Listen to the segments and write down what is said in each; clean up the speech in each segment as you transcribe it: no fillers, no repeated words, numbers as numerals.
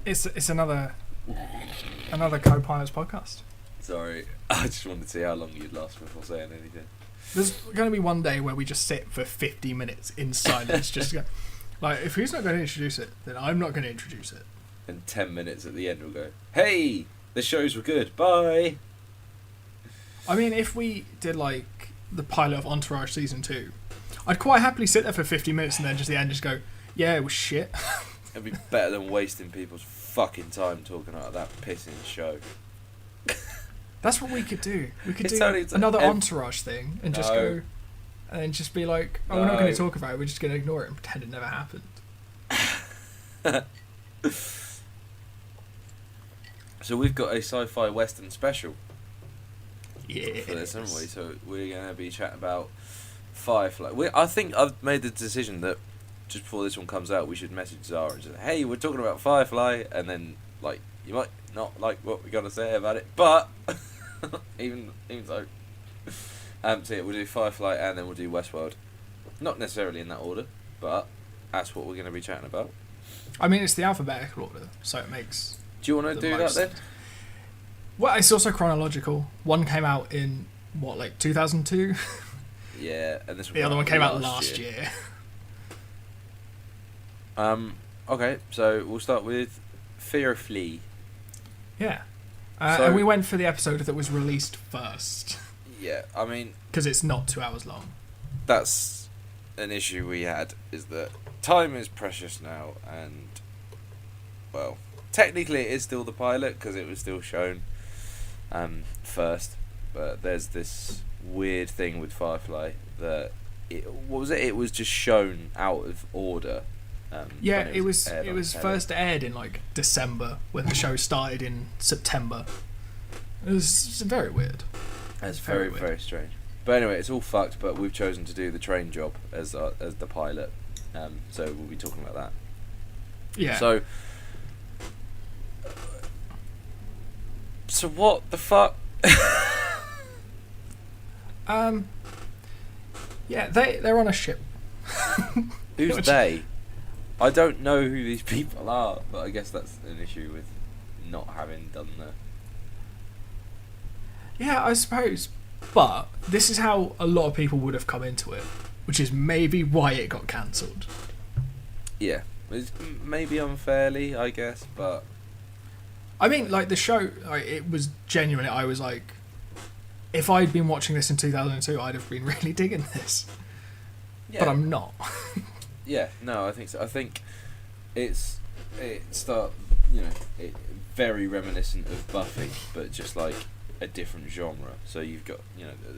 It's another co-pilot's podcast. Sorry, I just wanted to see how long you'd last before saying anything. There's going to be one day where we just sit for 50 minutes in silence, just go, like, if he's not going to introduce it, then I'm not going to introduce it. And 10 minutes at the end we'll go, hey, the shows were good, bye. I mean, if we did, like, the pilot of Entourage Season 2, I'd quite happily sit there for 50 minutes and then just at the end just go, yeah, it was shit. It'd be better than wasting people's fucking time talking about that pissing show. That's what we could do. We could It's do only another Entourage thing and just No. go, and then just be like, oh, we're not going to talk about it, we're just going to ignore it and pretend it never happened. So we've got a sci-fi western special Yeah. for this, haven't we? So we're going to be chatting about Firefly. I think I've made the decision that just before this one comes out, we should message Zara and say, hey, we're talking about Firefly, and then, like, you might not like what we're going to say about it, but even so. So yeah, we'll do Firefly and then we'll do Westworld. Not necessarily in that order, but that's what we're going to be chatting about. I mean, it's the alphabetical order, so it makes... Do you want to do most. that then? Well, it's also chronological. One came out in, what, like 2002? Yeah, and this The other one came out last year. Okay, so we'll start with Firefly. Yeah. So- and we went for the episode that was released first, Yeah, I mean, because it's not 2 hours long. that's an issue we had, is that time is precious now, and, well, technically it is still the pilot, because it was still shown first, but there's this weird thing with Firefly that, what was it? It was just shown out of order. Yeah, when it was aired on telly. first aired in like December when the show started in September. It was very weird. That's very very, weird. very strange. But anyway, it's all fucked, but we've chosen to do the train job as the pilot. So we'll be talking about that. Yeah. So what the fuck? Yeah, they're on a ship. Who's Which- they? I don't know who these people are, but I guess that's an issue with not having done the... Yeah, I suppose. But this is how a lot of people would have come into it, which is maybe why it got cancelled. Yeah, it's maybe unfairly, I guess, but... I mean, like, the show, like, it was genuinely, I was like, if I'd been watching this in 2002, I'd have been really digging this. Yeah. But I'm not. Yeah, no, I think so. I think it's very reminiscent of Buffy, but just like a different genre. So you've got,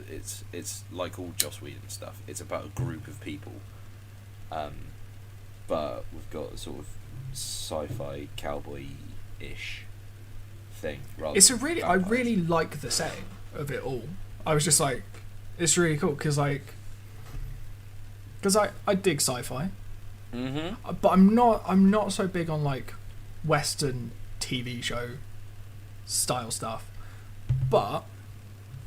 it's like all Joss Whedon stuff. It's about a group of people, but we've got a sort of sci-fi cowboy-ish thing. Rather It's than I vampires. really like the setting of it all. I was just like, it's really cool because I dig sci-fi, but I'm not so big on like Western TV show style stuff. But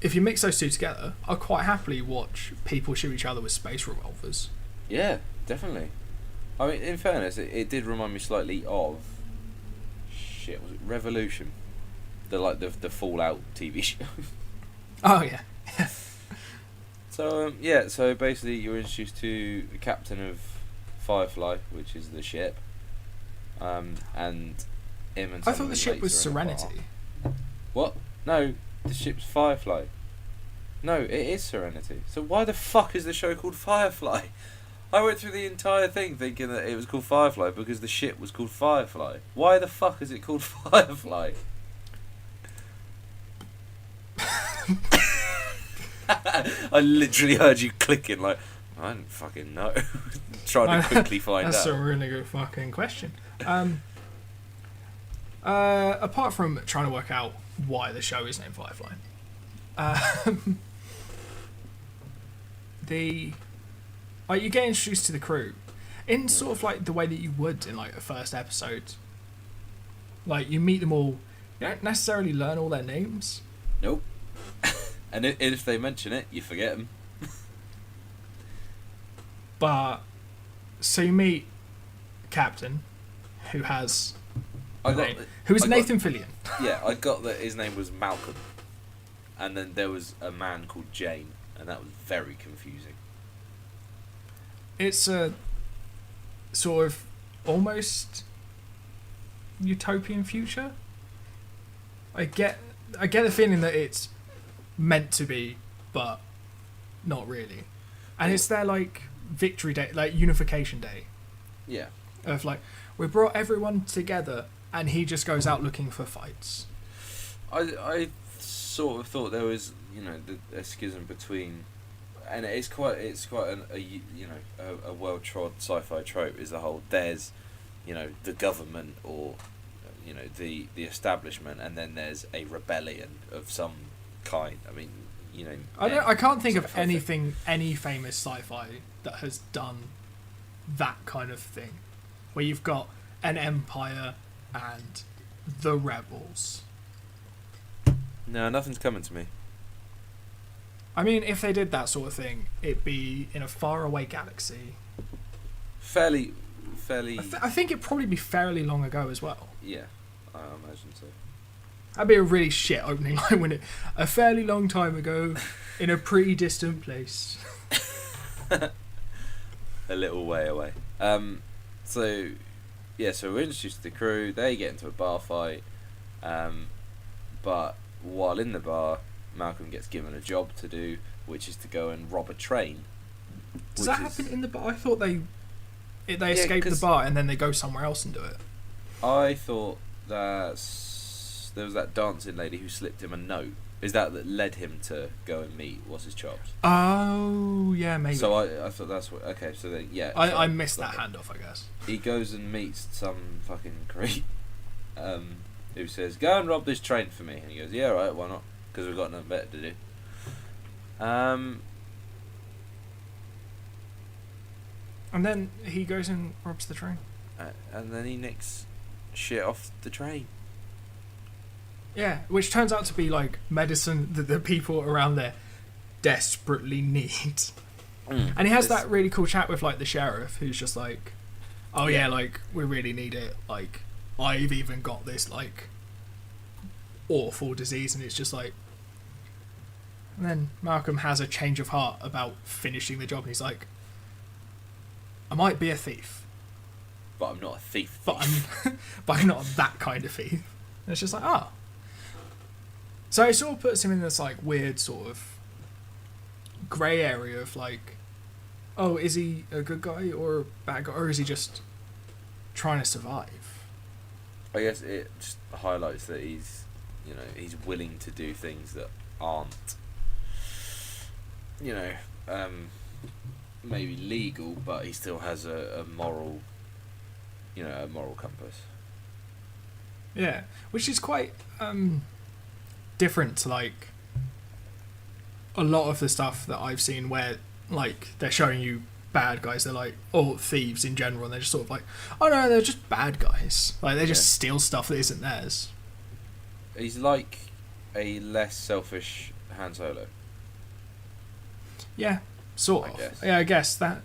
if you mix those two together, I'll quite happily watch people shoot each other with space revolvers. Yeah, definitely. I mean, in fairness, it did remind me slightly of... Shit, was it Revolution? The Fallout TV show. Oh yeah. So, so basically you're introduced to the captain of Firefly, which is the ship. And him and I some thought of the his ship mates was are in a bar. Serenity. What? No, the ship's Firefly. No, it is Serenity. So why the fuck is the show called Firefly? I went through the entire thing thinking that it was called Firefly because the ship was called Firefly. Why the fuck is it called Firefly? I literally heard you clicking like, I don't fucking know. Trying to quickly find That's out. a really good fucking question. Apart from trying to work out why the show is named Firefly, you get introduced to the crew in sort of like the way that you would in like a first episode. Like you meet them all, you don't necessarily learn all their names. Nope. And if they mention it, you forget them. But so you meet Captain, who has who was Nathan Fillion. Yeah, I got that his name was Malcolm, and then there was a man called Jane, and that was very confusing. It's a sort of almost utopian future. I get the feeling that it's meant to be, but not really. And it's their like victory day, like unification day. Yeah. Of like, we brought everyone together, and he just goes out looking for fights. I sort of thought there was, a schism between, and it's quite a well trod sci-fi trope is the whole there's, the government or, the establishment, and then there's a rebellion of some kind. I mean, I can't think of any famous sci-fi that has done that kind of thing, where you've got an empire and the rebels. No, nothing's coming to me. I mean, if they did that sort of thing, it'd be in a faraway galaxy. Fairly. I think it'd probably be fairly long ago as well. Yeah, I imagine so. That'd be a really shit opening line, wouldn't it? A fairly long time ago, in a pretty distant place. A little way away. So we're introduced to the crew. They get into a bar fight. But while in the bar, Malcolm gets given a job to do, which is to go and rob a train. Does that happen in the bar? I thought they escape the bar and then they go somewhere else and do it. I thought that there was that dancing lady who slipped him a note. Is that led him to go and meet what's his chops? Oh, yeah, maybe. So I thought that's what. Okay, so then I missed that handoff, I guess. He goes and meets some fucking creep, who says, "Go and rob this train for me," and he goes, "Yeah, right, why not? Because we've got nothing better to do." And then he goes and robs the train. And then he nicks shit off the train. Yeah, which turns out to be like medicine that the people around there desperately need. And he has that really cool chat with like the sheriff, who's just like, "Oh yeah, like we really need it. Like I've even got this like awful disease," and it's just like. And then Malcolm has a change of heart about finishing the job, and he's like, "I might be a thief, but I'm not a thief. But I'm not that kind of thief." And it's just like, ah. So it sort of puts him in this like weird sort of grey area of like, oh, is he a good guy or a bad guy, or is he just trying to survive? I guess it just highlights that he's willing to do things that aren't, maybe legal, but he still has a moral, a moral compass. Yeah, which is quite different to like a lot of the stuff that I've seen where like they're showing you bad guys. They're like, oh, thieves in general, and they're just sort of like, oh no, they're just bad guys. Like they just steal stuff that isn't theirs. He's like a less selfish Han Solo. Yeah, sort of. Yeah, I guess that.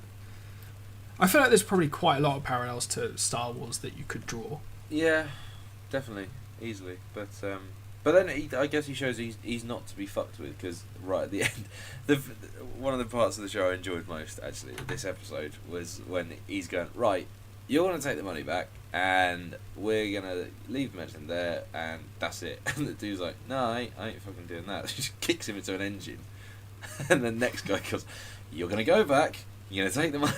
I feel like there's probably quite a lot of parallels to Star Wars that you could draw. Yeah, definitely, easily, but then I guess he shows he's not to be fucked with, because right at the end, one of the parts of the show I enjoyed most actually this episode was when he's going, right, you're going to take the money back and we're going to leave medicine there and that's it. And the dude's like, no, I ain't fucking doing that. He just kicks him into an engine. And the next guy goes, you're going to go back, you're going to take the money.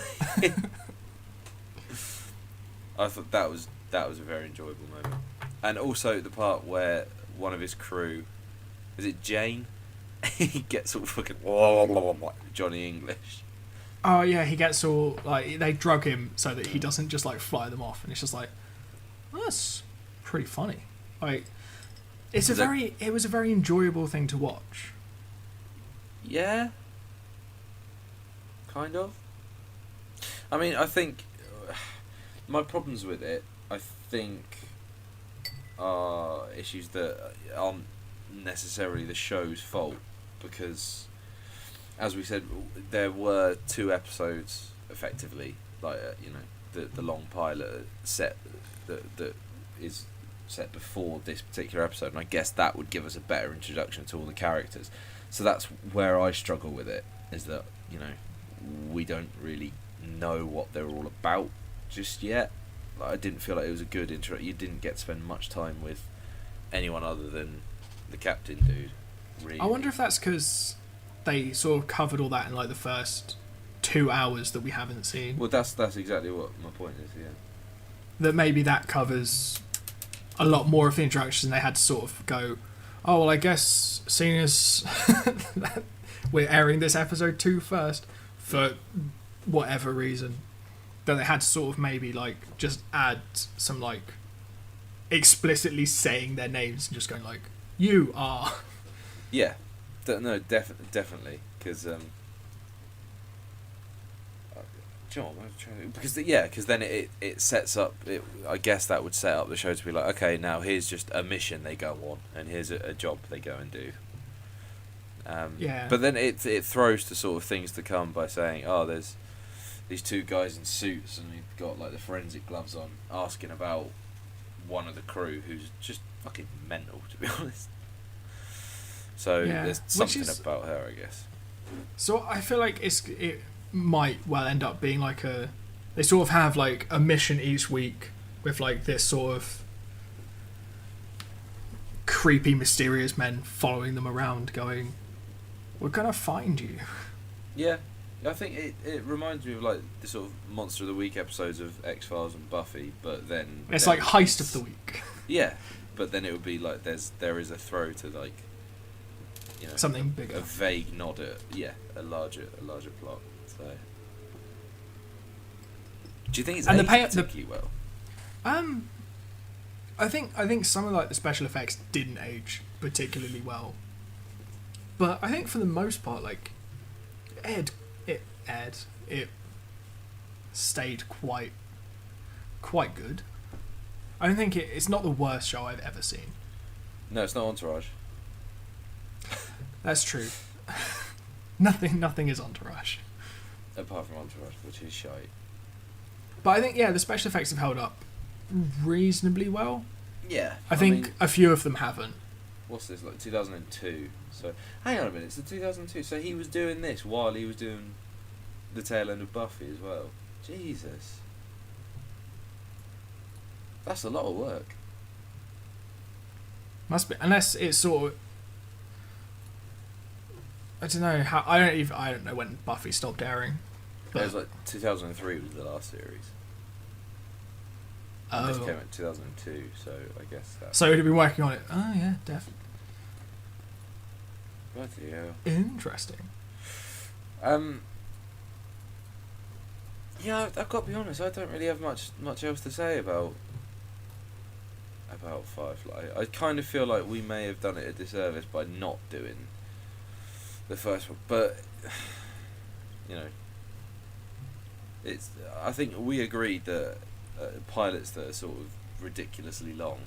I thought that was a very enjoyable moment. And also the part where one of his crew, is it Jane? He gets all fucking Johnny English. Oh yeah, he gets all like they drug him so that he doesn't just like fly them off, and it's just like, oh, that's pretty funny. Like, it was a very enjoyable thing to watch. Yeah, kind of. I mean, I think my problems with it, I think, are issues that aren't necessarily the show's fault, because, as we said, there were 2 episodes effectively, like the long pilot set that is set before this particular episode, and I guess that would give us a better introduction to all the characters. So that's where I struggle with it, is that, you know, we don't really know what they're all about just yet. Like, I didn't feel like it was a good intro. You didn't get to spend much time with anyone other than the captain dude, really. I wonder if that's because they sort of covered all that in like the first 2 hours that we haven't seen. Well, that's exactly what my point is, yeah. That maybe that covers a lot more of the introduction. They had to sort of go, oh, well, I guess seeing as we're airing this episode 2 first, for whatever reason, that they had to sort of maybe like just add some like explicitly saying their names and just going like, you are. Yeah, no, definitely, because John, because then it sets up. I guess that would set up the show to be like, okay, now here's just a mission they go on, and here's a job they go and do. Yeah. But then it throws to sort of things to come by saying, oh, there's these 2 guys in suits, and we've got like the forensic gloves on, asking about one of the crew who's just fucking mental, to be honest. So there's something about her, I guess. So I feel like it might well end up being like they sort of have like a mission each week with like this sort of creepy, mysterious men following them around going, we're gonna find you. Yeah, I think it reminds me of like the sort of Monster of the Week episodes of X-Files and Buffy, but then it's like Heist of the Week. Yeah, but then it would be like there is a throw to like, you know, something bigger, a vague nod at a larger plot. So, do you think it's aged particularly well? I think some of like the special effects didn't age particularly well, but I think for the most part, like it stayed quite good. I don't think it's not the worst show I've ever seen. No, it's not Entourage. That's true. Nothing is Entourage. Apart from Entourage, which is shite. But I think, the special effects have held up reasonably well. Yeah. I think a few of them haven't. What's this, like 2002? So, hang on a minute, it's the 2002. So he was doing this while he was doing the tail end of Buffy as well. Jesus. That's a lot of work. Must be, unless it's sort of. I don't know how. I don't know when Buffy stopped airing. It was like 2003 was the last series. Oh. This came out in 2002, so I guess that. So he'd been working on it. Oh yeah, definitely. Bloody hell. Interesting. Yeah, I've got to be honest. I don't really have much else to say about Firefly. I kind of feel like we may have done it a disservice by not doing the first one, but you know, I think we agreed that pilots that are sort of ridiculously long,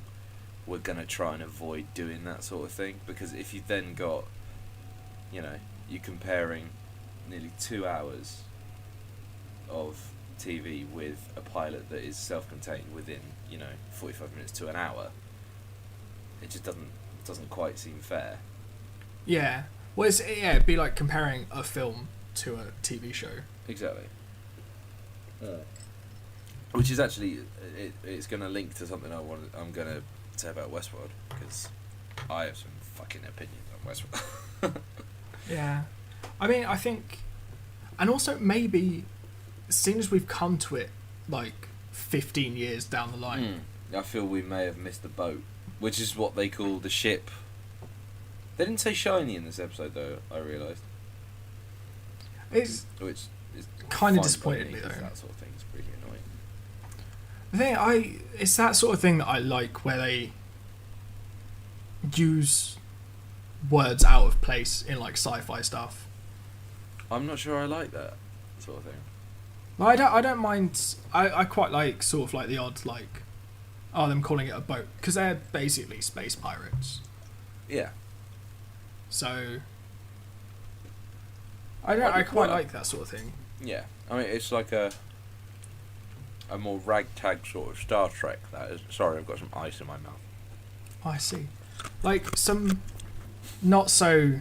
we're gonna try and avoid doing that sort of thing, because if you then got, you know, you're comparing nearly 2 hours of TV with a pilot that is self-contained within, 45 minutes to an hour, it just doesn't quite seem fair. Yeah. Well, it'd be like comparing a film to a TV show. Exactly. Yeah. Which is actually, it's going to link to something I'm going to say about Westworld, because I have some fucking opinions on Westworld. Yeah. I mean, I think, and also maybe, as soon as we've come to it, like 15 years down the line, I feel we may have missed the boat, which is what they call the ship. They didn't say shiny in this episode, though, I realised. Which is kind of disappointed me, though. That sort of thing is pretty annoying. The thing, it's that sort of thing that I like, where they use words out of place in like sci-fi stuff. I'm not sure I like that sort of thing. Well, I don't mind. I quite like sort of like the odd like, them calling it a boat, because they're basically space pirates. Yeah. So I quite like that sort of thing. Yeah, I mean, it's like a more ragtag sort of Star Trek. That is. Sorry, I've got some ice in my mouth. Oh, I see. Like some not so.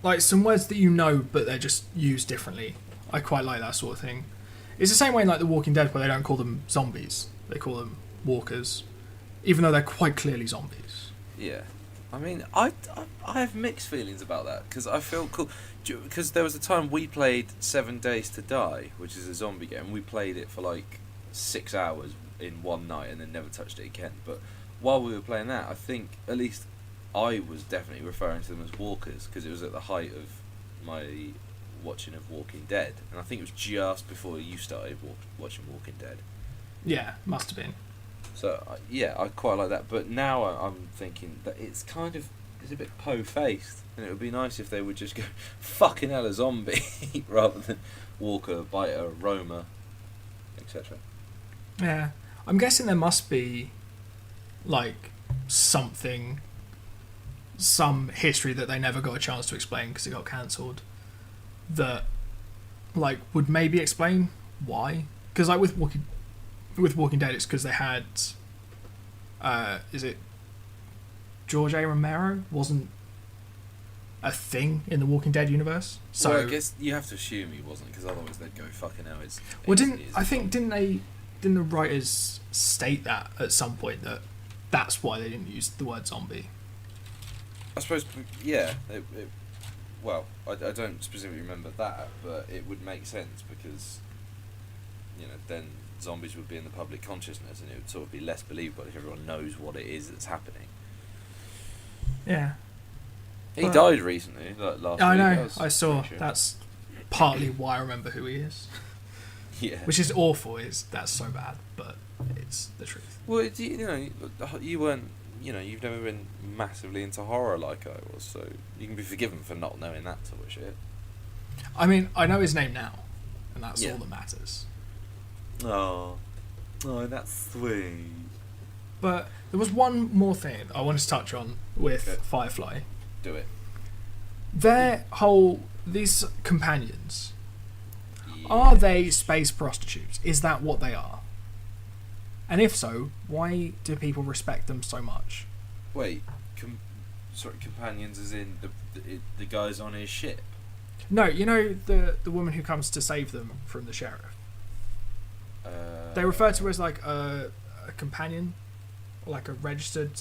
Like some words that you know, but they're just used differently. I quite like that sort of thing. It's the same way in like The Walking Dead, where they don't call them zombies; they call them walkers, even though they're quite clearly zombies. Yeah. I mean, I have mixed feelings about that, because I feel cool. Because there was a time we played 7 Days to Die, which is a zombie game. We played it for like 6 hours in one night and then never touched it again. But while we were playing that, I think at least I was definitely referring to them as walkers, because it was at the height of my watching of Walking Dead, and I think it was just before you started watching Walking Dead. Yeah, must have been. So yeah, I quite like that. But now I'm thinking that it's a bit po-faced, and it would be nice if they would just go fucking hell a zombie rather than walker, biter, roamer, etc. Yeah, I'm guessing there must be like something, some history that they never got a chance to explain because it got cancelled, that like would maybe explain why. Because like with Walking Dead, it's because they had is it George A. Romero wasn't a thing in the Walking Dead universe, so well, I guess you have to assume he wasn't, because otherwise they'd go fucking hell. Didn't the writers state that at some point that that's why they didn't use the word zombie? I suppose, yeah. Well, I don't specifically remember that, but it would make sense, because then zombies would be in the public consciousness, and it would sort of be less believable if everyone knows what it is that's happening. Yeah. He died recently, like last week. I know. I saw. Sure. That's partly why I remember who he is. Yeah. Which is awful. That's so bad, but it's the truth. Well, you weren't. You've never been massively into horror like I was, so you can be forgiven for not knowing that sort of shit. I mean, I know his name now, and that's all that matters. Oh, that's sweet. But there was one more thing I wanted to touch on with Firefly. Do it. These companions, are they space prostitutes? Is that what they are? And if so, why do people respect them so much? Wait, companions as in the guys on his ship? No, the woman who comes to save them from the sheriff. They refer to her as like a companion, or like a registered.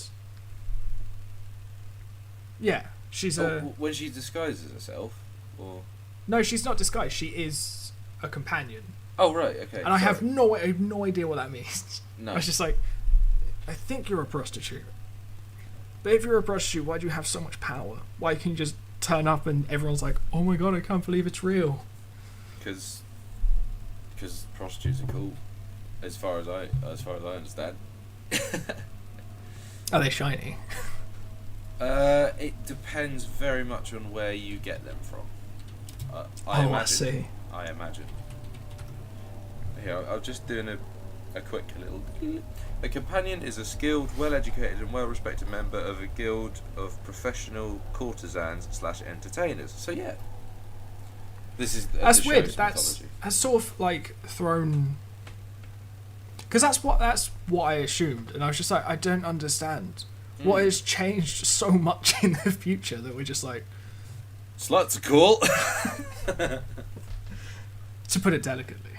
Yeah, she's when she disguises herself, or no, she's not disguised. She is a companion. Oh right, okay. And I have no idea what that means. No, I was just like, I think you're a prostitute. But if you're a prostitute, why do you have so much power? Why can you just turn up and everyone's like, oh my god, I can't believe it's real? Because prostitutes are cool, as far as I understand. Are they shiny? It depends very much on where you get them from. I see. I imagine. Here, I'm just doing a quick little. A companion is a skilled, well-educated, and well-respected member of a guild of professional courtesans / entertainers. So yeah, this is that's weird. That's sort of like thrown. Because that's what I assumed, and I was just like, I don't understand. What has changed so much in the future that we're just like... Sluts are cool. To put it delicately.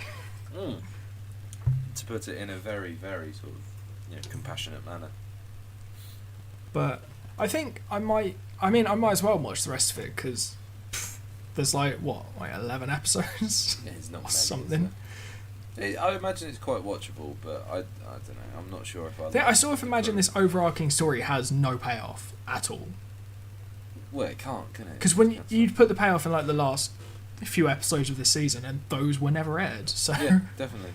To put it in a very, very sort of compassionate manner. But I think I might as well watch the rest of it, because there's like 11 episodes? Yeah, it's not or something. I imagine it's quite watchable, but I don't know. I'm not sure if I sort of imagine this overarching story has no payoff at all. Well, it can't, can it? Because when you'd put the payoff in like the last few episodes of this season, and those were never aired. So yeah, definitely.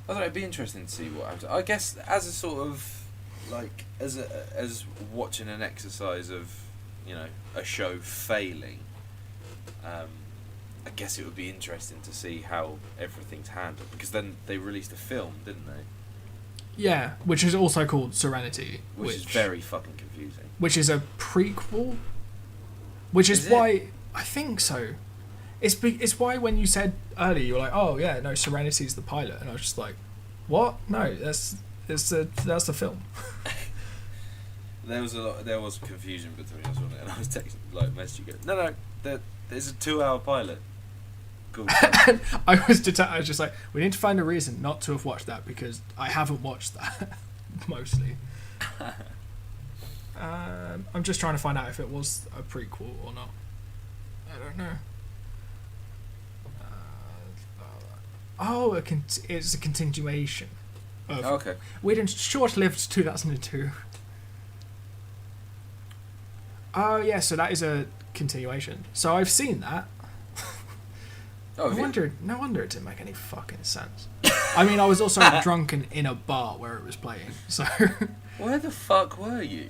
I don't know. It'd be interesting to see what happens. I guess as a sort of like as watching an exercise of a show failing. I guess it would be interesting to see how everything's handled, because then they released a film, didn't they? Yeah, which is also called Serenity, which is very fucking confusing. Which is a prequel, which is why I think so. It's why when you said earlier you were like, oh yeah, no, Serenity's the pilot, and I was just like, what? No, that's That's the film. There was confusion between us, wasn't it? And I was texting, messaging you. No, there's a 2-hour pilot. Cool. I was just like, we need to find a reason not to have watched that because I haven't watched that mostly. I'm just trying to find out if it was a prequel or not. I don't know. It's a continuation of Okay. Whedon's short-lived 2002. Oh yeah, so that is a continuation. So I've seen that. Oh, No wonder it didn't make any fucking sense. I mean, I was also drunken in a bar where it was playing, so... Where the fuck were you?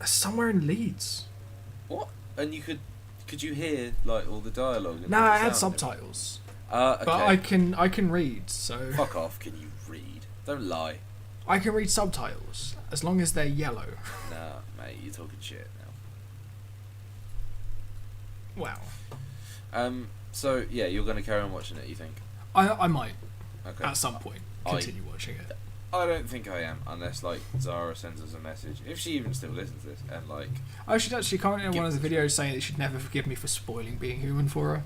Somewhere in Leeds. What? And could you hear all the dialogue? No, I had subtitles. Okay. But I can read, so... Fuck off, can you read? Don't lie. I can read subtitles, as long as they're yellow. Nah, mate, you're talking shit now. Wow. So, yeah, you're going to carry on watching it, you think? I might, Okay. at some point, continue watching it. I don't think I am, unless, Zara sends us a message. If she even still listens to this, and, Oh, she does. She commented on one of the videos saying that she'd never forgive me for spoiling Being Human for her.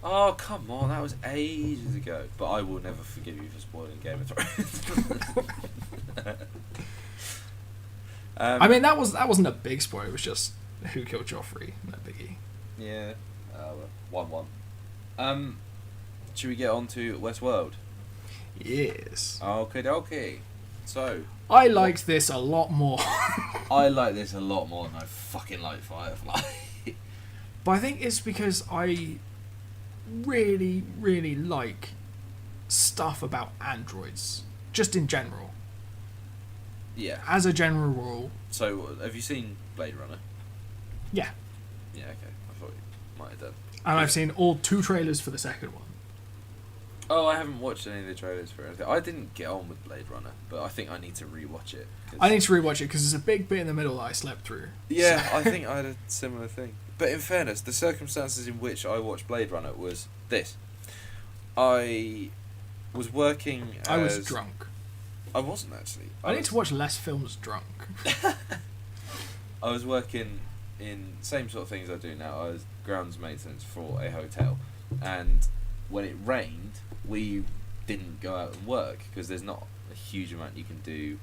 Oh, come on, that was ages ago. But I will never forgive you for spoiling Game of Thrones. I mean, that wasn't a big spoiler. It was just who killed Joffrey. No biggie. Yeah. 1-1. Should we get on to Westworld? Yes. Okay. So. I liked this a lot more. I like this a lot more than I fucking like Firefly. But I think it's because I really, really like stuff about androids. Just in general. Yeah. As a general rule. So, have you seen Blade Runner? Yeah. Yeah, okay. I thought you might have done. And I've seen all 2 trailers for the second one. Oh, I haven't watched any of the trailers for it. I didn't get on with Blade Runner, but I think I need to rewatch it. I need to rewatch it because there's a big bit in the middle that I slept through. Yeah, so. I think I had a similar thing. But in fairness, the circumstances in which I watched Blade Runner was this. I was working as... I was drunk. I wasn't, actually. I need to watch less films drunk. I was working in same sort of things I do now. I was grounds maintenance for a hotel. And when it rained, we didn't go out and work because there's not a huge amount you can do,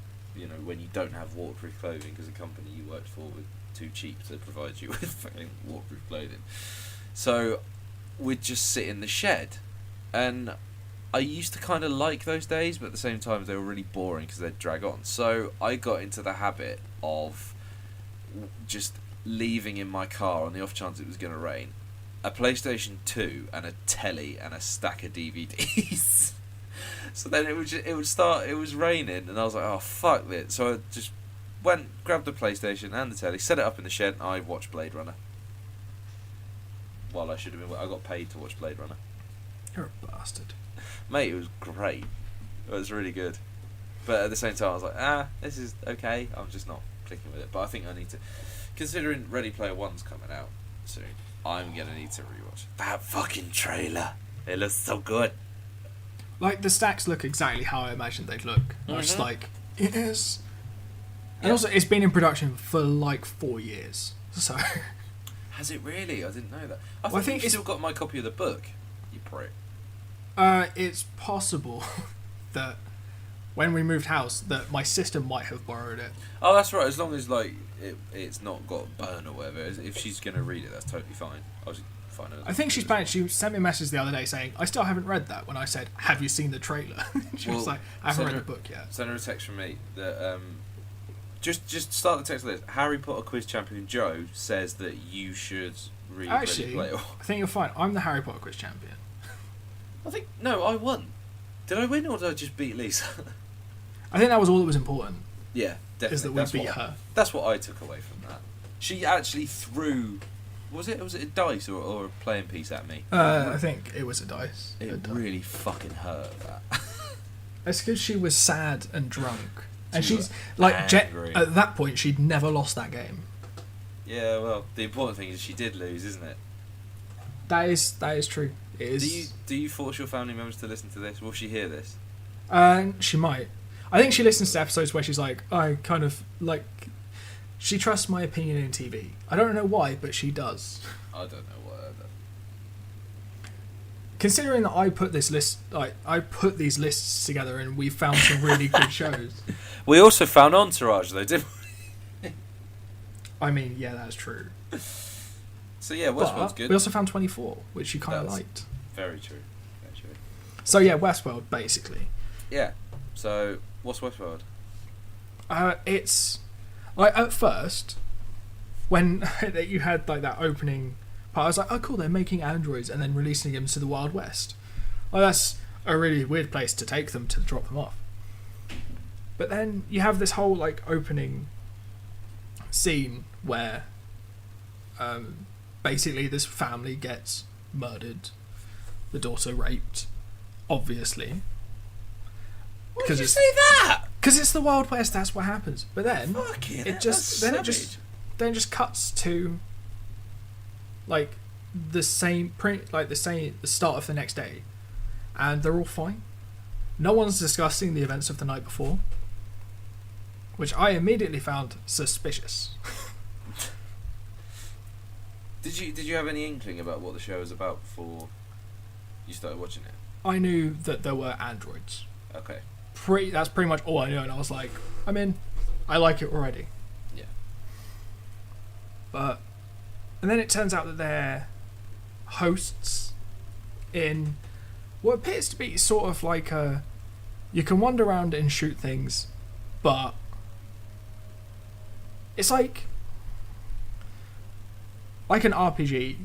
when you don't have waterproof clothing because the company you worked for was too cheap to provide you with fucking waterproof clothing. So we'd just sit in the shed, and I used to kind of like those days, but at the same time they were really boring because they'd drag on. So I got into the habit of just leaving in my car on the off chance it was going to rain a PlayStation 2 and a telly and a stack of DVDs. So then it was raining, and I was like, oh, fuck this. So I just went, grabbed the PlayStation and the telly, set it up in the shed, and I watched Blade Runner. Well, I got paid to watch Blade Runner. You're a bastard. Mate, it was great. It was really good. But at the same time, I was like, this is okay. I'm just not clicking with it. But I think I need to, considering Ready Player One's coming out soon, I'm going to need to rewatch that fucking trailer. It looks so good. The stacks look exactly how I imagined they'd look. I was just like, yes. And also, it's been in production for 4 years. So. Has it really? I didn't know that. I think you've still got my copy of the book, you prick. It's possible that when we moved house, that my sister might have borrowed it. Oh, that's right. As long as it's not got a burn or whatever. If she's gonna read it, that's totally fine. I think she's planning. She sent me a message the other day saying, "I still haven't read that." When I said, "Have you seen the trailer?" She was like, "I haven't read the book yet." Send her a text from me that just start the text list. Harry Potter quiz champion Joe says that you should read Ready Player One. I think you're fine. I'm the Harry Potter quiz champion. I won. Did I win or did I just beat Lisa? I think that was all that was important. Yeah, definitely. Is that we beat her. That's what I took away from that. She actually threw. Was it a dice or a playing piece at me? I think it was a dice. It really fucking hurt, that. It's because she was sad and drunk. And she's angry. At that point, she'd never lost that game. Yeah, well, the important thing is she did lose, isn't it? That is true. It is. Do you force your family members to listen to this? Will she hear this? She might. I think she listens to episodes where she's like, I kind of like. She trusts my opinion in TV. I don't know why, but she does. I don't know why either. Considering that I put this list, like I put these lists together, and we found some really good shows. We also found Entourage, though, didn't we? I mean, yeah, that's true. So yeah, Westworld's good. We also found 24, which you kind of liked. Very true. Very true. So yeah, Westworld, basically. Yeah. So what's Westworld? It's like at first, when you had like that opening part, I was like, oh cool, they're making androids and then releasing them to the Wild West. Well, that's a really weird place to take them to drop them off. But then you have this whole like opening scene where basically this family gets murdered, the daughter raped, obviously. Why did you say that? Because it's the Wild West, that's what happens. But then it just cuts to like the start of the next day, and they're all fine. No one's discussing the events of the night before, which I immediately found suspicious. Did you have any inkling about what the show was about before you started watching it? I knew that there were androids. Okay. That's pretty much all I knew, and I was like, I'm in. I like it already. Yeah. And then it turns out that they're hosts in what appears to be sort of like you can wander around and shoot things, but it's like an RPG,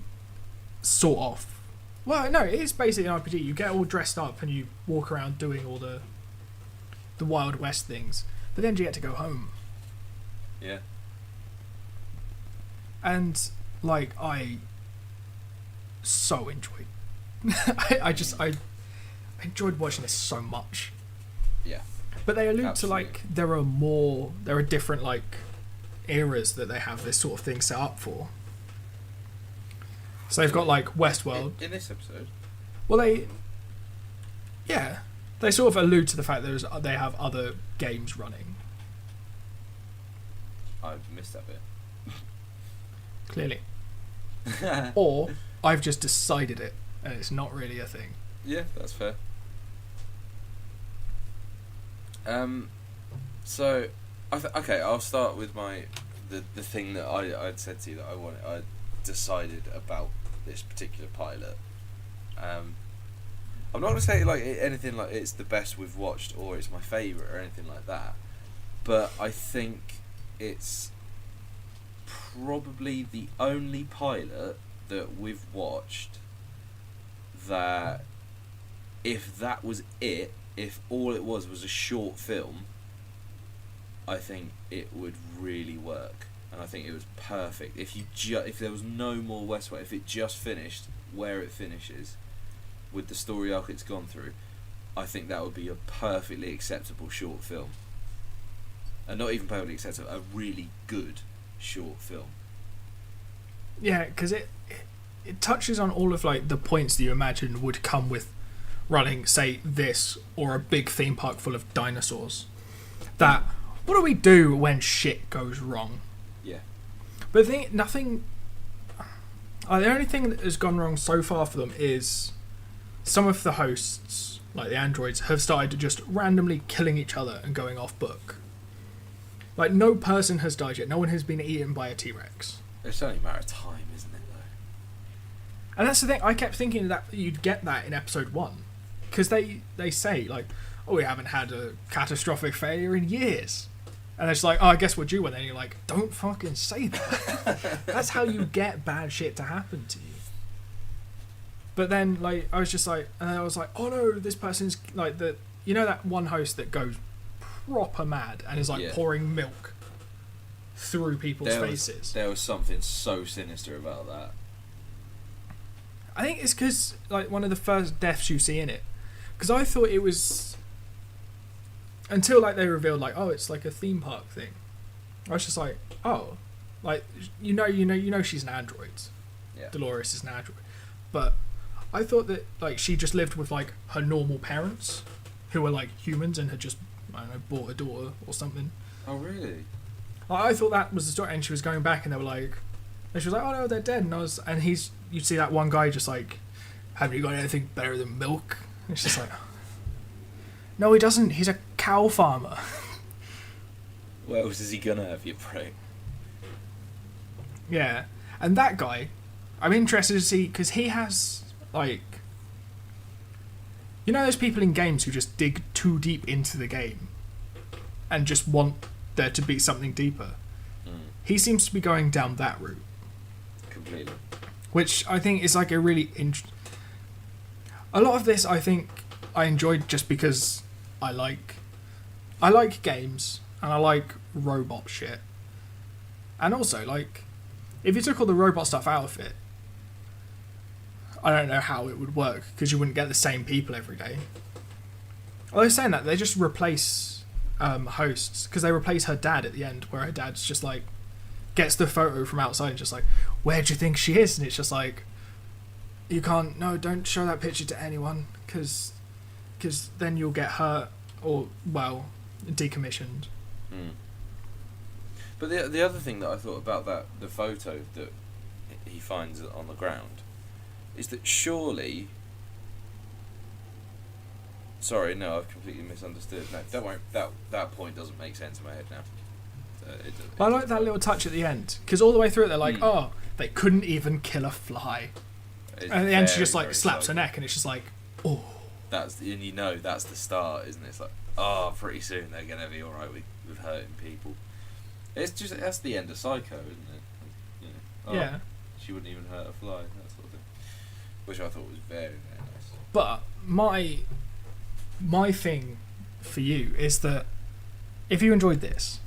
sort of. Well, no, it is basically an RPG. You get all dressed up and you walk around doing all the Wild West things, but then you get to go home. Yeah. And like I so enjoyed. I enjoyed watching this so much. Yeah. But they allude Absolutely. to like there are different like eras that they have this sort of thing set up for. So they've got like Westworld. In this episode? Well, they sort of allude to the fact that they have other games running. I've missed that bit. Clearly. Or I've just decided it, and it's not really a thing. Yeah, that's fair. So, okay, I'll start with the thing that I'd said to you that I decided about this particular pilot. I'm not going to say like anything like it's the best we've watched or it's my favourite or anything like that, but I think it's probably the only pilot that we've watched that if that was it, if all it was a short film, I think it would really work, and I think it was perfect. If there was no more Westworld, if it just finished where it finishes, with the story arc it's gone through, I think that would be a perfectly acceptable short film. And not even perfectly acceptable, a really good short film. Yeah, because it touches on all of like the points that you imagine would come with running, say, this or a big theme park full of dinosaurs. That what do we do when shit goes wrong? Yeah. But the only thing that has gone wrong so far for them is some of the hosts, like the androids, have started just randomly killing each other and going off book. Like, no person has died yet. No one has been eaten by a T-Rex. It's only a matter of time, isn't it, though? And that's the thing. I kept thinking that you'd get that in episode 1. Because they say, like, oh, we haven't had a catastrophic failure in years. And it's like, oh, I guess we're due one. And you're like, don't fucking say that. That's how you get bad shit to happen to you. But then, like, I was just like, and I was like, oh no, this person's like that one host that goes proper mad and is like pouring milk through people's faces. There was something so sinister about that. I think it's because like one of the first deaths you see in it. Because I thought it was until like they revealed like, oh, it's like a theme park thing. I was just like, oh, like you know she's an android. Yeah. Dolores is an android, but I thought that like she just lived with like her normal parents, who were like humans and had just, I don't know, bought a daughter or something. Oh, really? I thought that was the story, and she was going back, and they were like, and she was like, "Oh no, they're dead." And you'd see that one guy just like, "Have you got anything better than milk?" And it's just like, no, he doesn't. He's a cow farmer. What else is he gonna have, you prick? Yeah, and that guy, I'm interested to see because he has like, you know, those people in games who just dig too deep into the game, and just want there to be something deeper. He seems to be going down that route. Completely. Which I think is like a really a lot of this I think I enjoyed just because I like games and I like robot shit. And also, like, if you took all the robot stuff out of it, I don't know how it would work because you wouldn't get the same people every day. Although saying that, they just replace hosts because they replace her dad at the end, where her dad's just like gets the photo from outside and just like, "Where do you think she is?" And it's just like, you can't, no, don't show that picture to anyone because then you'll get hurt or, well, decommissioned. But the other thing that I thought about the photo that he finds on the ground is that surely... Sorry, no, I've completely misunderstood. No, don't worry, that point doesn't make sense in my head now. I like that little touch at the end because all the way through it they're like, oh, they couldn't even kill a fly. And at the end she just like slaps her neck and it's just like, oh. And you know that's the start, isn't it? It's like, oh, pretty soon they're going to be alright with hurting people. It's just, that's the end of Psycho, isn't it? You know, yeah. She wouldn't even hurt a fly, that sort of thing. Which I thought was very, very nice. But my thing for you is that if you enjoyed this,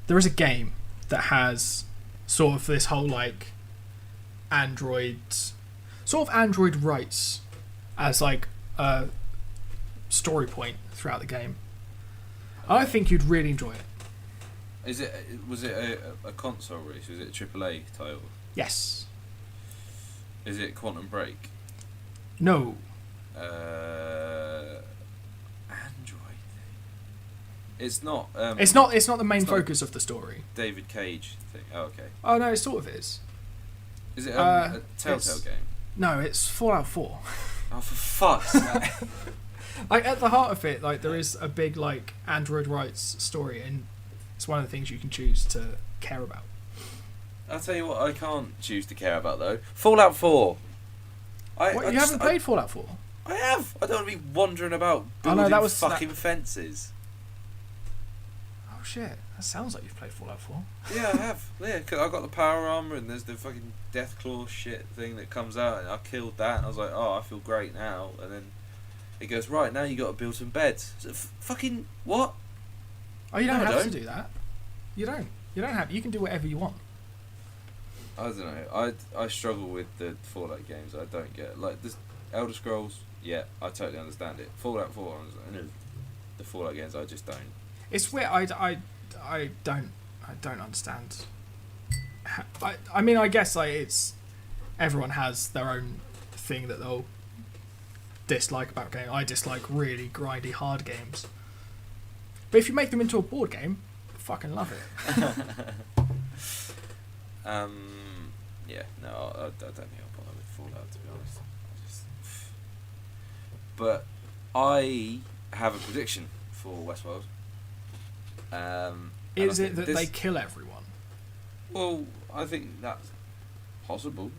there is a game that has sort of this whole like Android rights as like a story point throughout the game. I think you'd really enjoy it. Was it a console release? Was it a AAA title? Yes. Is it Quantum Break? No. Android. It's not. It's not the main focus of the story. David Cage thing. Oh, okay. Oh no, it sort of is. Is it a Telltale game? No, it's Fallout 4. Oh, for fuck's sake! Like at the heart of it, like there is a big like Android rights story, and it's one of the things you can choose to care about. I'll tell you what, I can't choose to care about though. Fallout 4. You haven't played Fallout 4? I have. I don't want to be wandering about building fences. Oh shit! That sounds like you've played Fallout 4. Yeah, I have. Yeah, cause I got the power armor and there's the fucking Deathclaw shit thing that comes out, and I killed that, and I was like, oh, I feel great now. And then it goes, right, now you got to build some beds. So, fucking what? Oh, you don't have to do that. You don't. You don't have. You can do whatever you want. I don't know. I struggle with the Fallout games. I don't get it. Like this Elder Scrolls. Yeah, I totally understand it. Fallout 4. The Fallout games, I just don't. It's weird. I don't understand. I mean, I guess like it's everyone has their own thing that they'll dislike about game. I dislike really grindy hard games. But if you make them into a board game, I fucking love it. Yeah, no, I don't think I'll bother with Fallout, to be honest. But I have a prediction for Westworld. Is it that they kill everyone? Well, I think that's possible,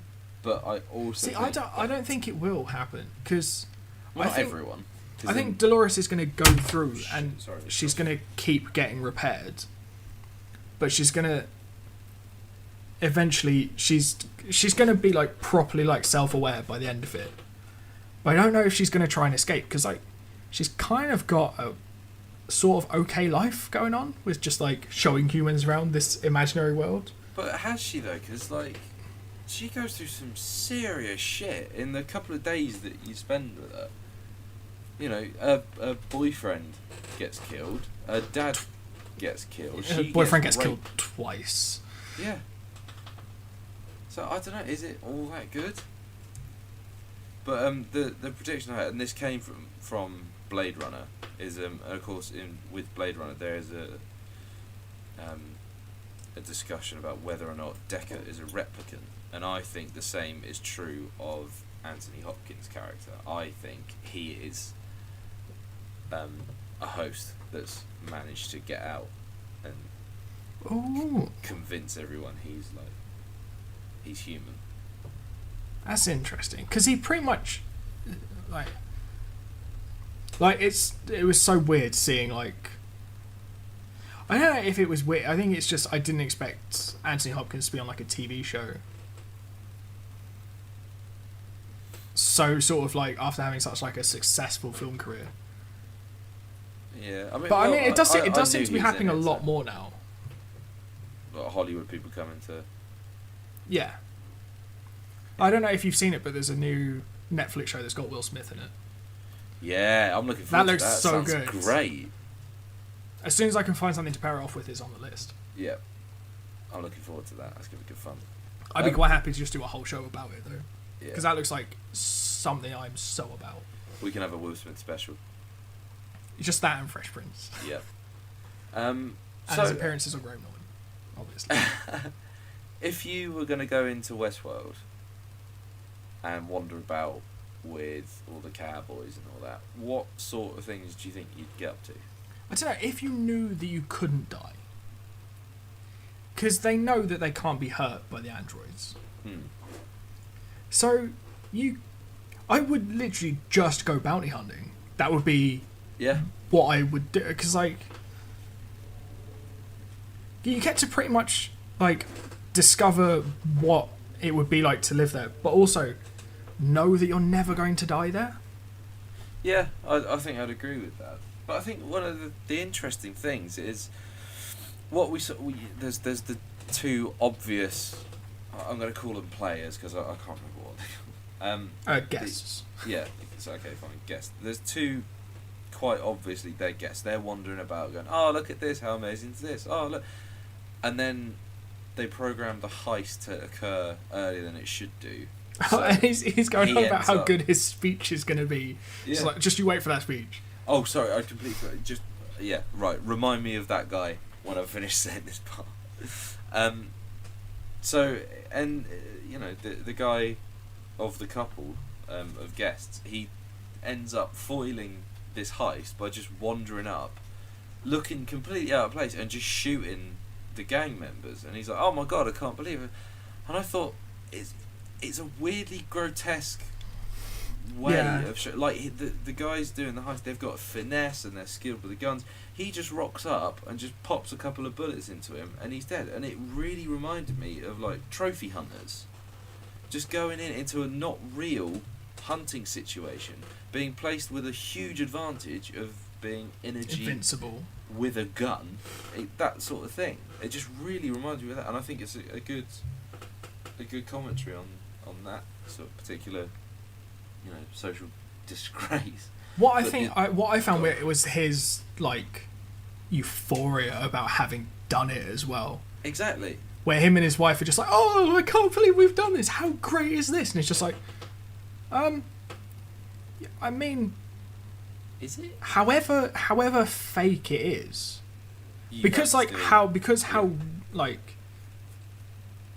but I also I don't think it will happen because not everyone. I think Dolores is going to go through and she's going to keep getting repaired, but she's going to eventually she's going to be like properly like self-aware by the end of it. But I don't know if she's going to try and escape because like she's kind of got a sort of okay life going on with just like showing humans around this imaginary world. But has she though? Because like she goes through some serious shit in the couple of days that you spend with her. You know, a boyfriend gets killed, a dad gets killed. Her boyfriend gets killed twice. Yeah. So I don't know. Is it all that good? But the prediction I had, and this came from Blade Runner, is of course with Blade Runner there is a discussion about whether or not Deckard is a replicant, and I think the same is true of Anthony Hopkins' character. I think he is a host that's managed to get out and convince everyone he's human. That's interesting, because he pretty much like it was so weird seeing like, I don't know if it was weird. I think it's just I didn't expect Anthony Hopkins to be on like a TV show. So sort of like after having such like a successful film career. Yeah, I mean, it does seem to be happening a lot more now. A lot of Hollywood people coming to. Yeah. I don't know if you've seen it, but there's a new Netflix show that's got Will Smith in it. Yeah, I'm looking forward to that. That looks so good. Great. As soon as I can find something to pair it off with, it's on the list. Yeah, I'm looking forward to that. That's gonna be good fun. I'd be quite happy to just do a whole show about it though, Yeah, because that looks like something I'm so about. we can have a Will Smith special. Just that and Fresh Prince. Yeah. And So, his appearances on Grown Woman, obviously. if you were going to go into Westworld and wander about with all the cowboys and all that, what sort of things do you think you'd get up to? I don't know, if you knew that you couldn't die, because they know that they can't be hurt by the androids. So I would literally just go bounty hunting. That would be what I would do, because like you get to pretty much like discover what it would be like to live there, but also know that you're never going to die there. Yeah, I think I'd agree with that. But I think one of the interesting things is what there's the two obvious, I'm going to call them players because I can't remember what they call guests. Yeah, it's okay, fine, guests. There's two quite obviously they're guests. They're wandering about going, oh, look at this, how amazing is this? Oh, look. And then they program the heist to occur earlier than it should do. So and he's going on about how up, good his speech is going to be. Yeah. So like, just you wait for that speech. Oh, sorry, I completely forgot. Just, yeah, right. Remind me of that guy when I finish saying this part. So, and, you know, the guy of the couple of guests, he ends up foiling this heist by just wandering up, looking completely out of place and just shooting the gang members. And he's like, oh my God, I can't believe it. And I thought, it's a weirdly grotesque way of like the guys doing the heist, they've got finesse and they're skilled with the guns. He just rocks up and just pops a couple of bullets into him and he's dead. And it really reminded me of like trophy hunters just going into a not real hunting situation, being placed with a huge advantage of being invincible with a gun, that sort of thing. It just really reminded me of that, and I think it's a good commentary on that sort of particular, you know, social disgrace. What I found weird was his like euphoria about having done it as well. Exactly. Where him and his wife are just like, oh, I can't believe we've done this. How great is this? And it's just like, I mean, is it? However fake it is, because like how like,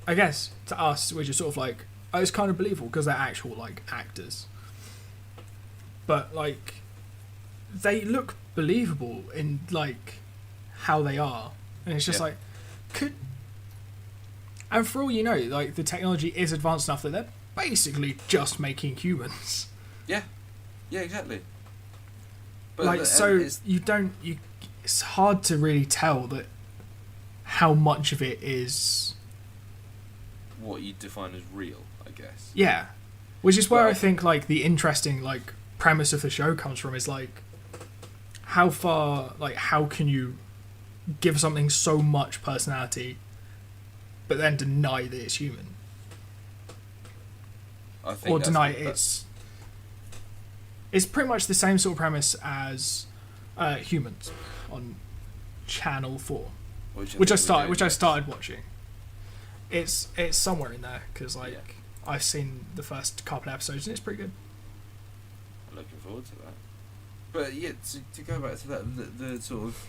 I guess to us we're just sort of like, oh, it's kind of believable because they're actual like actors, but like they look believable in like how they are, and it's just like and for all you know, like the technology is advanced enough that they're basically just making humans. Yeah, exactly. But like it's hard to really tell that how much of it is what you define as real, I guess. Yeah, which is where I think like the interesting like premise of the show comes from is like how far, like how can you give something so much personality but then deny that it's human, I think, or deny it's pretty much the same sort of premise as Humans on Channel 4, which I started watching. It's somewhere in there because like I've seen the first couple of episodes and it's pretty good. looking forward to that. But yeah, to go back to that, the sort of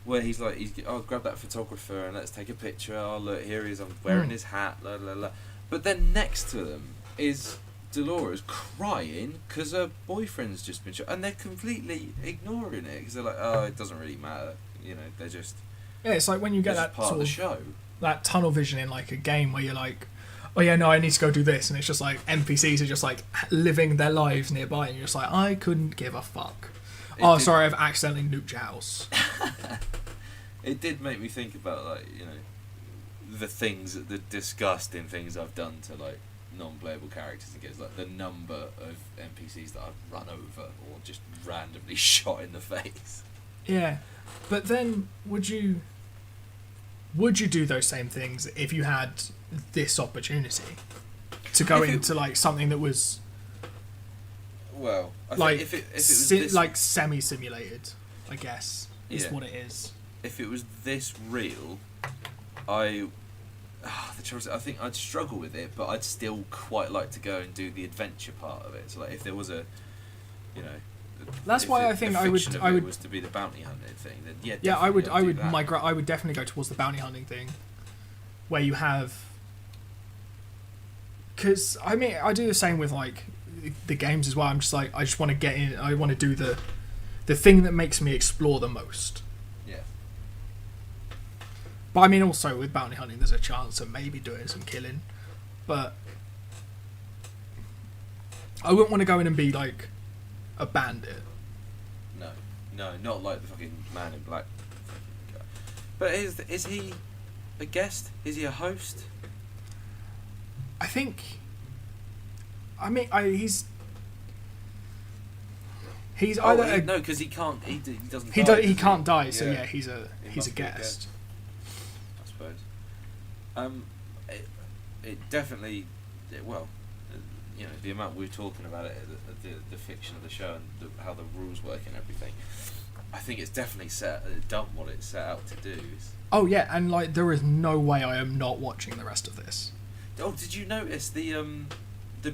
where he's like, I'll grab that photographer and let's take a picture. Oh look, here he is. I'm wearing his hat. La la la. But then next to them is Dolores crying because her boyfriend's just been shot, and they're completely ignoring it because they're like, oh, it doesn't really matter. You know, they're just it's like when you get that part sort of the show. That tunnel vision in like a game where you're like, oh yeah, no, I need to go do this, and it's just like NPCs are just like living their lives nearby, and you're just like, I couldn't give a fuck. Sorry, I've accidentally nuked your house. It did make me think about, like, you know, the disgusting things I've done to, like, non-playable characters and games, like the number of NPCs that I've run over or just randomly shot in the face. Yeah, but then would you do those same things if you had this opportunity to go into like something that was I like think if it was this, like semi-simulated, I guess is what it is. If it was this real, I think I'd struggle with it, but I'd still quite like to go and do the adventure part of it. So like if there was a, you know, that's why I think I would was to be the bounty hunting thing. Then I would definitely go towards the bounty hunting thing, where you have. Because I mean, I do the same with like the games as well. I'm just like, I just want to get in. I want to do the thing that makes me explore the most. Yeah. But I mean, also with bounty hunting, there's a chance of maybe doing some killing, but I wouldn't want to go in and be like a bandit. No, not like the fucking Man in Black. But is he a guest? Is he a host? I think. I mean, he's either no, because he can't. He doesn't. He can't die. So yeah, he's a guest. I suppose. It definitely. Well, you know, the amount we're talking about it, the fiction of the show and how the rules work and everything. I think it's definitely done what it set out to do. Oh yeah, and like there is no way I am not watching the rest of this. Oh, did you notice the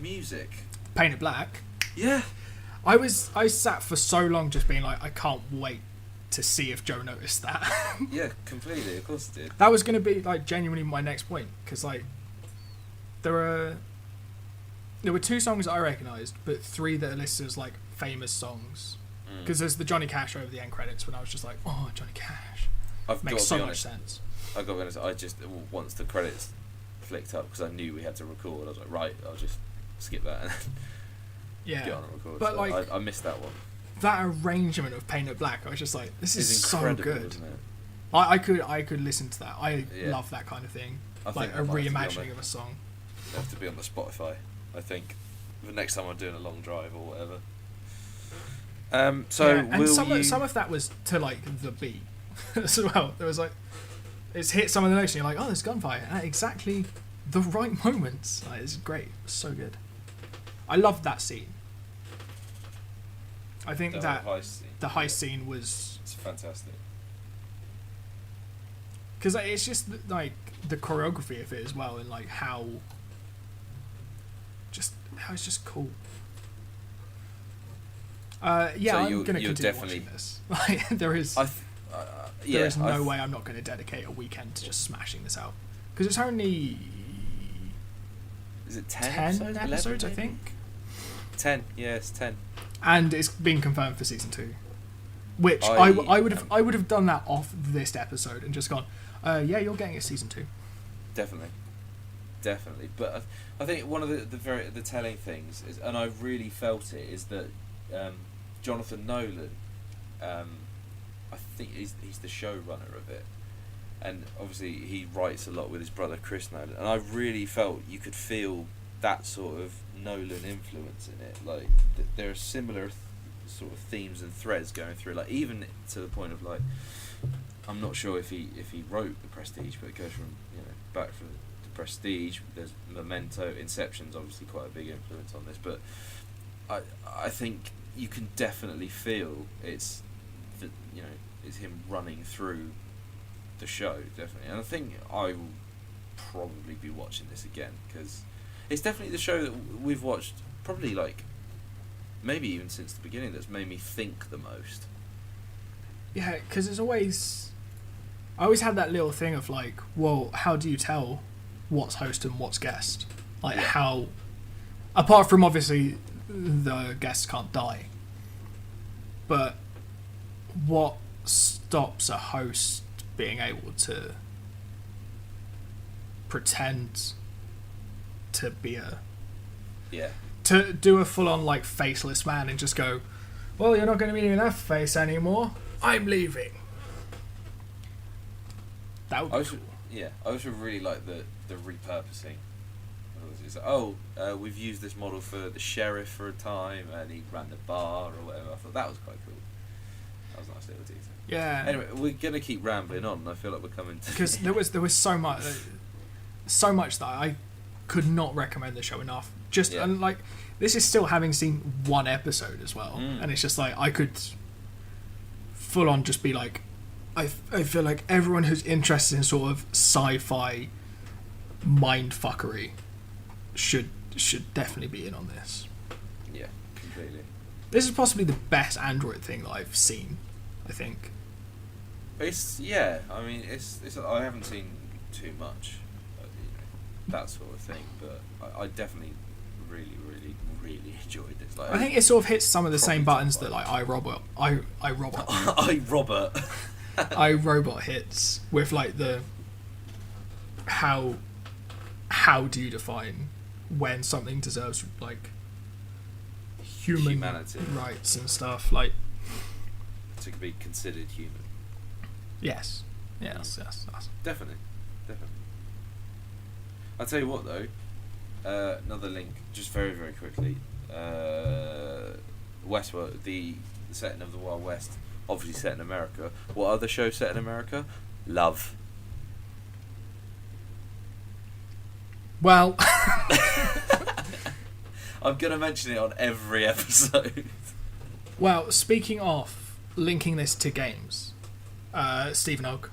music? Painted Black. Yeah. I sat for so long just being like, I can't wait to see if Joe noticed that. Yeah, completely. Of course it did. That was going to be like genuinely my next point, because like there were 2 songs that I recognised, but 3 that are listed as like famous songs. Because there's the Johnny Cash over the end credits when I was just like, oh, Johnny Cash. Makes so much sense. I've got to be honest, I just, once the credits flicked up, because I knew we had to record, I was like, right, I'll just skip that and get on and record. But so like, I missed that one. That arrangement of Painted Black, I was just like, this is so good. Isn't it? I could listen to that. I love that kind of thing. Like a reimagining of a song. They have to be on the Spotify, I think, the next time I'm doing a long drive or whatever. And some of that was to like the beat as well. There was like, it's hit some of the notes and you're like, oh, there's gunfire at exactly the right moments. Like, it's great. It's so good. I loved that scene. I think the heist scene was... It's fantastic. Because it's just like the choreography of it as well, and like how it's just cool. I'm going to continue watching this. Like, there is no way I'm not going to dedicate a weekend to just smashing this out. Because it's only... Is it 10 episodes, I think? 10, yeah, it's 10. And it's been confirmed for season 2. Which I would have done that off this episode and just gone, you're getting a season 2. Definitely. But I think one of the telling things is, and I really felt it, is that Jonathan Nolan, I think he's the showrunner of it, and obviously he writes a lot with his brother Chris Nolan, and I really felt you could feel that sort of Nolan influence in it. Like there are similar sort of themes and threads going through, like even to the point of like, I'm not sure if he wrote The Prestige, but it goes from back from The Prestige. There's Memento, Inception's obviously quite a big influence on this, but I think you can definitely feel it's him running through the show, definitely. And I think I will probably be watching this again, because it's definitely the show that we've watched probably like maybe even since the beginning, that's made me think the most. Yeah, because it's always... I always had that little thing of like, well, how do you tell what's host and what's guest? Like, how... Apart from, obviously, the guests can't die. But what stops a host being able to pretend to be a... Yeah. To do a full-on, like, faceless man and just go, well, you're not going to be in that face anymore. I'm leaving. That would be cool. Yeah, I also really like the repurposing. It's like, we've used this model for the sheriff for a time, and he ran the bar or whatever. I thought that was quite cool. That was a nice little detail. Yeah. Anyway, we're gonna keep rambling on. I feel like we're coming to because there was so much that I could not recommend the show enough. And like, this is still having seen one episode as well, and it's just like I could full on just be like, I feel like everyone who's interested in sort of sci-fi mind fuckery should definitely be in on this. Yeah, completely. This is possibly the best Android thing that I've seen, I think. It's I haven't seen too much, that sort of thing, but I definitely really, really, really enjoyed this. Like, I think it sort of hits some of the same buttons that like iRobot iRobot hits with like the how do you define when something deserves like humanity rights and stuff, like to be considered human. Yes. Definitely. I'll tell you what though, another link just very, very quickly. Westworld, the setting of the Wild West, obviously set in America. What other show set in America? Love. Well, I'm going to mention it on every episode. Well, speaking of linking this to games, Stephen Ogg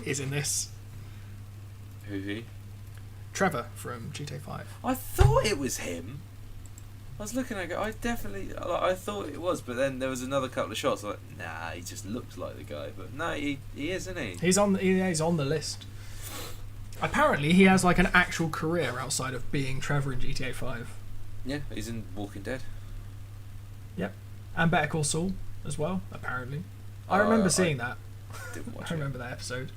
is in this. Who's he? Trevor from GTA 5. I thought it was him. I was looking at it, I thought it was, but then there was another couple of shots, like, nah, he just looks like the guy. But no, he is, isn't he? He's on the list. Apparently, he has like an actual career outside of being Trevor in GTA 5. Yeah, he's in Walking Dead. Yep. And Better Call Saul as well, apparently. I remember seeing that. Didn't watch I remember that episode.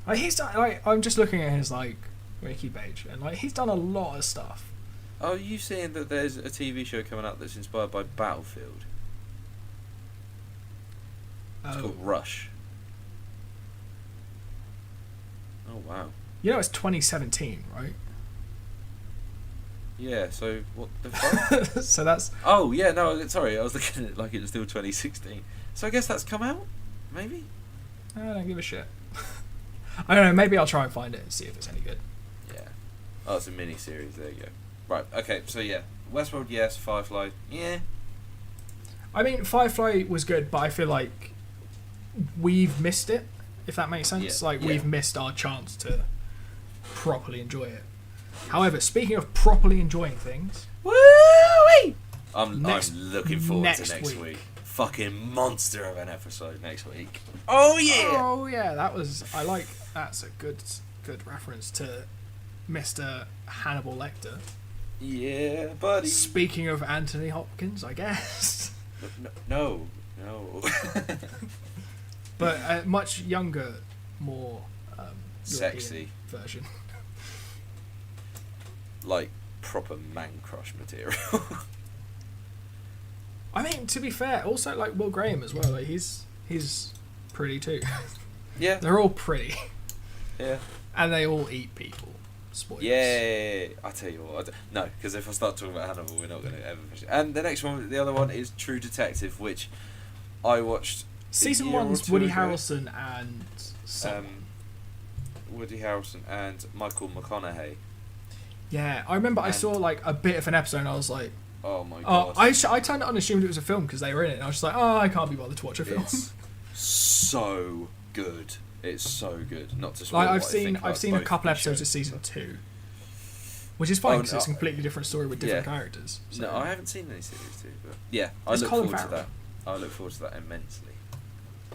I'm just looking at his like wiki page, and like he's done a lot of stuff. Oh, are you saying that there's a TV show coming out that's inspired by Battlefield? It's called Rush. Oh, wow. You know it's 2017, right? Yeah, so what the fuck? So that's... Oh, yeah, no, sorry, I was looking at it like it was still 2016. So I guess that's come out? Maybe? I don't give a shit. I don't know, maybe I'll try and find it and see if it's any good. Yeah. Oh, it's a mini-series, there you go. Right, okay, so yeah. Westworld, yes. Firefly, yeah. I mean, Firefly was good, but I feel like we've missed it, if that makes sense. We've missed our chance to properly enjoy it. However, speaking of properly enjoying things... Woo-wee! I'm looking forward to next week. Fucking monster of an episode next week. Oh, yeah! Oh, yeah, that's a good reference to Mr. Hannibal Lecter. Yeah, buddy. Speaking of Anthony Hopkins, I guess. No. But a much younger, more sexy version. Like proper man crush material. I mean, to be fair, also like Will Graham as well. Like he's pretty too. Yeah, they're all pretty. Yeah, and they all eat people. Spoilers. Yeah, I tell you what, no, because if I start talking about Hannibal, we're not going to ever finish it. And the next one, the other one is True Detective, which I watched. Season 1's Woody Harrelson and Woody Harrelson and Michael McConaughey. Yeah, I remember I saw like a bit of an episode and I was like, oh my god. I turned it on and assumed it was a film because they were in it, and I was just like, oh, I can't be bothered to watch a film. It's so good. It's so good. Not to spoil like I've seen a couple episodes of season 2. which is fine Oh, because it's a completely different story with different characters. So. No, I haven't seen any series 2, but yeah, I It's look Colin forward to Farrell. that. I look forward to that immensely.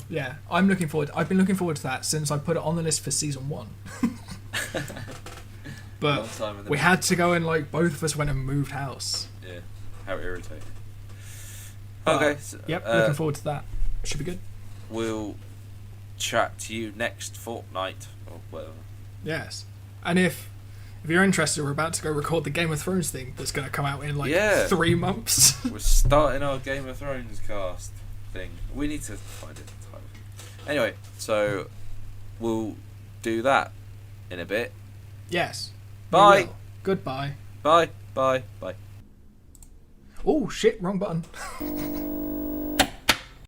Yeah, I'm looking forward. I've been looking forward to that since I put it on the list for season 1. But we had to go and like both of us went and moved house. Yeah, how irritating. But, Okay. So, yep, looking forward to that. Should be good. We'll chat to you next fortnight or whatever. Yes, and if you're interested, we're about to go record the Game of Thrones thing that's going to come out in like 3 months. We're starting our Game of Thrones cast thing. We need to find it. Anyway, so we'll do that in a bit. Yes. Bye. Goodbye. Bye. Bye. Bye. Oh shit! Wrong button.